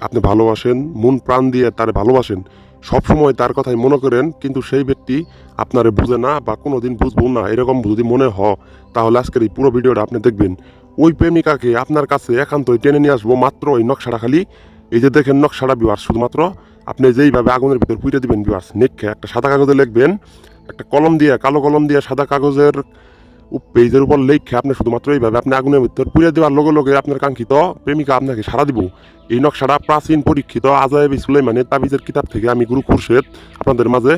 আপনি ভালোবাসেন, মন প্রাণ দিয়ে তার ভালোবাসেন, সবসময় তার কথাই মনে করেন, কিন্তু সেই ব্যক্তি আপনারে বুঝে না বা কোনোদিন বুঝবো না, এরকম যদি মনে তাহলে আজকের এই পুরো ভিডিওটা আপনি দেখবেন। ওই প্রেমিকাকে আপনার কাছে একান্তই টেনে নিয়ে আসবো মাত্র এই নকশাটা খালি। এই যে দেখেন নকশাটা ভিউয়ার্স, শুধুমাত্র আপনি যেইভাবে আগুনের ভিতর পুঁতে দিবেন ভিউয়ার্স, নেখে একটা সাদা কাগজে লিখবেন, একটা কলম দিয়ে, কালো কলম দিয়ে সাদা কাগজের পেজের উপর লেখে আপনি শুধুমাত্র এইভাবে আপনি আগুনের ভিতর পুড়ে দেওয়ার লগে লগে আপনার কাঙ্ক্ষিত প্রেমিকা আপনাকে সাড়া দিব। এই নকশাটা প্রাচীন পরীক্ষিত আজায়েব সুলাইমানের তাবিজের কিতাব থেকে আমি গুরু খুরশেদ আপনাদের মাঝে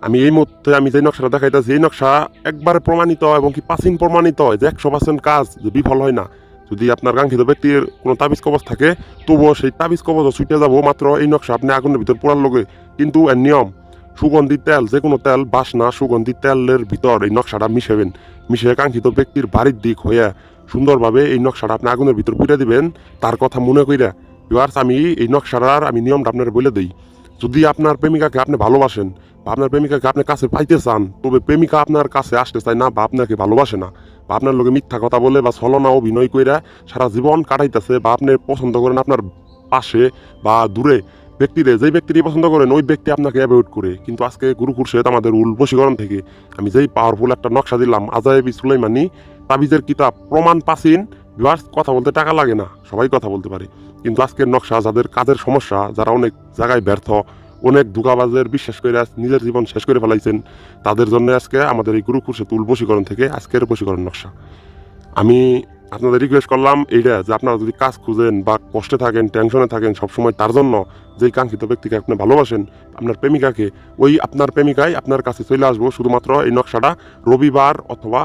আমি এই মুহূর্তে আমি যে নকশাটা দেখাইতেছি, এই নকশা একবারে প্রমাণিত এবং কি প্রাচীন প্রমাণিত যে 100% কাজ যে বিফল হয় না। যদি আপনার কাঙ্ক্ষিত ব্যক্তির কোনো তাবিজ কবজ থাকে, তবুও সেই তাবিজ কবজও ছুটে যাবো মাত্র এই নকশা আপনি আগুনের ভিতর পোড়ার লগে। কিন্তু এর নিয়ম, সুগন্ধি তেল, যে কোনো তেল, বাসনা সুগন্ধি তেলের ভিতর এই নকশাটা মিশাবেন। মিশিয়ে কাঙ্ক্ষিত ব্যক্তির বাড়ির দিক হইয়া সুন্দরভাবে এই নকশাটা আপনি আগুনের ভিতর পুঁতে দিবেন তার কথা মনে কইরা। ভিউয়ার্স, আমি এই নকশাটার আমি নিয়মটা আপনার বলে দিই। যদি আপনার প্রেমিকাকে আপনি ভালোবাসেন বা আপনার প্রেমিকাকে আপনি কাছে পাইতে চান, তবে প্রেমিকা আপনার কাছে আসতে চায় না বা আপনাকে ভালোবাসে না, বা আপনার লোকে মিথ্যা কথা বলে বা ছলনা অভিনয় কইরা সারা জীবন কাটাইতেছে, বা আপনি পছন্দ করেন আপনার পাশে বা দূরে ব্যক্তিরে, যেই ব্যক্তিটি পছন্দ করেন ওই ব্যক্তি আপনাকে অ্যাভয়েড করে। কিন্তু আজকে গুরু খুরশেদ আমাদের উল বশীকরণ থেকে আমি যেই পাওয়ারফুল একটা নকশা দিলাম, আজায়েবি সুলাইমানি তাবিজের কিতাব, প্রমাণ প্রাচীন। ভিউয়ার্স, কথা বলতে টাকা লাগে না, সবাই কথা বলতে পারে, কিন্তু আজকের নকশা যাদের কাজের সমস্যা, যারা অনেক জায়গায় ব্যর্থ, অনেক ধোঁকাবাজের বিশ্বাস করে নিজের জীবন শেষ করে ফেলাইছেন, তাদের জন্য আজকে আমাদের এই গুরু খুরশেদ উল বশীকরণ থেকে আজকের বশীকরণ নকশা। আমি আপনাদের রিকোয়েস্ট করলাম এইটা, যে আপনারা যদি কাজ খুঁজেন বা কষ্টে থাকেন, টেনশনে থাকেন সবসময়, তার জন্য যেই কাঙ্ক্ষিত ব্যক্তিকে আপনি ভালোবাসেন, আপনার প্রেমিকাকে, ওই আপনার প্রেমিকাই আপনার কাছে চলে আসবো শুধুমাত্র এই নকশাটা রবিবার অথবা